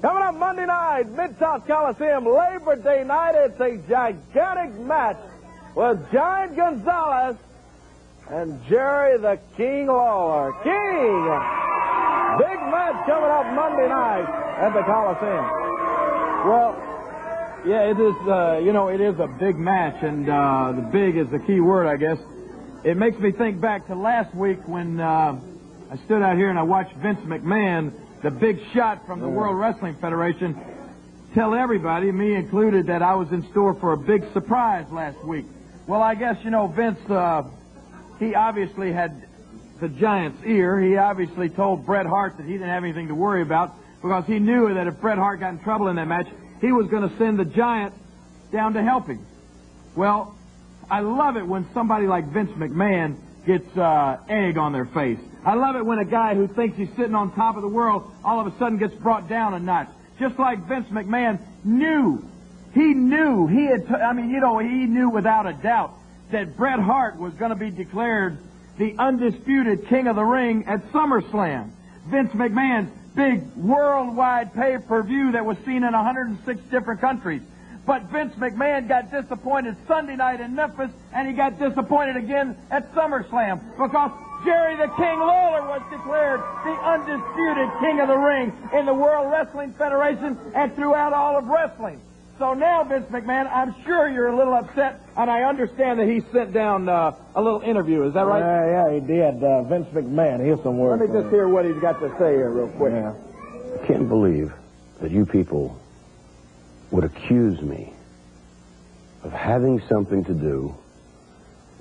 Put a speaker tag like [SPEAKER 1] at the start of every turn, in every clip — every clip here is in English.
[SPEAKER 1] Coming up Monday night, Mid-South Coliseum, Labor Day night, it's a gigantic match with Giant Gonzalez and Jerry the King Lawler. King! Big match coming up Monday night at the Coliseum.
[SPEAKER 2] Well, yeah, it is, it is a big match, and the big is the key word, I guess. It makes me think back to last week when I stood out here and I watched Vince McMahon, the big shot from the World Wrestling Federation, tell everybody, me included, that I was in store for a big surprise last week. Well, I guess, Vince, he obviously had the Giant's ear. He obviously told Bret Hart that he didn't have anything to worry about because he knew that if Bret Hart got in trouble in that match, he was going to send the Giant down to help him. Well, I love it when somebody like Vince McMahon gets egg on their face. I love it when a guy who thinks he's sitting on top of the world all of a sudden gets brought down a notch. Just like Vince McMahon knew. He knew. He knew without a doubt that Bret Hart was going to be declared the undisputed king of the ring at SummerSlam. Vince McMahon's big worldwide pay-per-view that was seen in 106 different countries. But Vince McMahon got disappointed Sunday night in Memphis, and he got disappointed again at SummerSlam because Jerry the King Lawler was declared the undisputed king of the ring in the World Wrestling Federation and throughout all of wrestling. So now, Vince McMahon, I'm sure you're a little upset, and I understand that he sent down a little interview. Is that right?
[SPEAKER 1] Yeah, he did. Vince McMahon, here's some words.
[SPEAKER 2] Let me just hear what he's got to say here real quick.
[SPEAKER 1] Yeah.
[SPEAKER 3] I can't believe that you people would accuse me of having something to do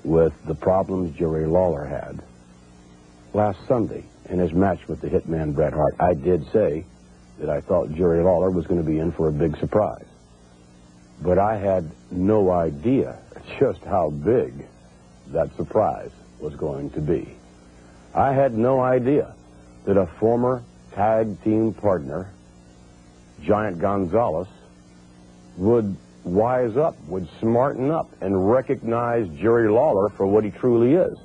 [SPEAKER 3] with the problems Jerry Lawler had last Sunday in his match with the hitman Bret Hart. I did say that I thought Jerry Lawler was going to be in for a big surprise. But I had no idea just how big that surprise was going to be. I had no idea that a former tag team partner, Giant Gonzalez, would wise up, would smarten up, and recognize Jerry Lawler for what he truly is.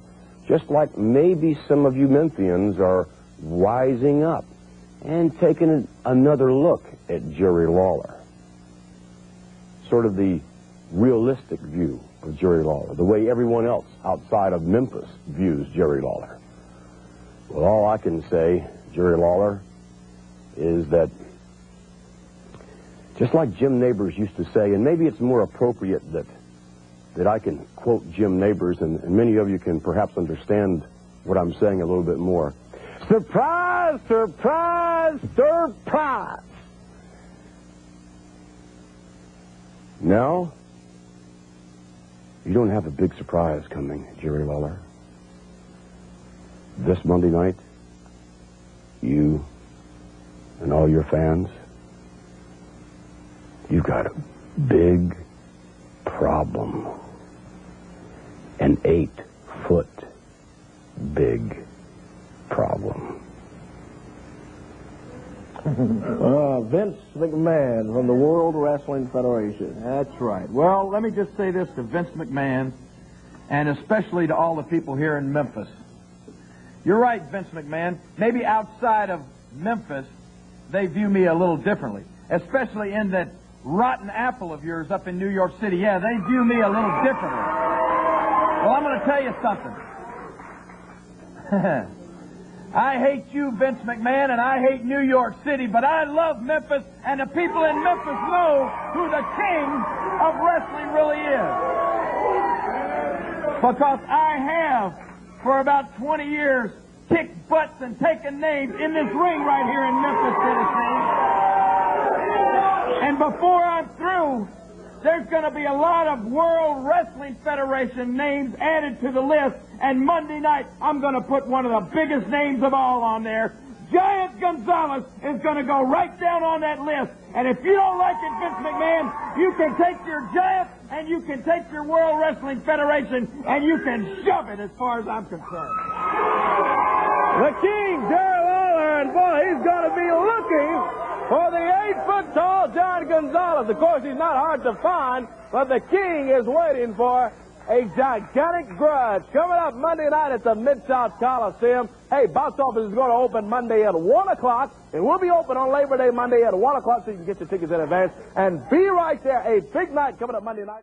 [SPEAKER 3] Just like maybe some of you Memphians are wising up and taking another look at Jerry Lawler. Sort of the realistic view of Jerry Lawler, the way everyone else outside of Memphis views Jerry Lawler. Well, all I can say, Jerry Lawler, is that just like Jim Nabors used to say, and maybe it's more appropriate that I can quote Jim Nabors, and many of you can perhaps understand what I'm saying a little bit more. Surprise, surprise, surprise! Now, you don't have a big surprise coming, Jerry Lawler. This Monday night, you and all your fans, you've got a big problem. An 8-foot big problem.
[SPEAKER 1] Vince McMahon from the World Wrestling Federation.
[SPEAKER 2] That's right. Well, let me just say this to Vince McMahon, and especially to all the people here in Memphis. You're right, Vince McMahon. Maybe outside of Memphis, they view me a little differently, especially in that rotten apple of yours up in New York City. Yeah, they view me a little differently. Well, I'm going to tell you something. I hate you, Vince McMahon, and I hate New York City, but I love Memphis, and the people in Memphis know who the king of wrestling really is. Because I have, for about 20 years, kicked butts and taken names in this ring right here in Memphis, Tennessee. And before I'm through, there's going to be a lot of World Wrestling Federation names added to the list, and Monday night I'm going to put one of the biggest names of all on there. Giant Gonzalez is going to go right down on that list, and if you don't like it, Vince McMahon, you can take your Giant and you can take your World Wrestling Federation and you can shove it as far as I'm concerned.
[SPEAKER 1] The King, Jerry Lawler, and boy, he's going to be looking for the 8-foot-tall Giant Gonzalez. Of course, he's not hard to find, but the King is waiting for A gigantic grudge coming up Monday night at the Mid-South Coliseum. Hey, box office is going to open Monday at 1 o'clock, and we'll be open on Labor Day Monday at 1 o'clock so you can get your tickets in advance. And be right there. A big night coming up Monday night.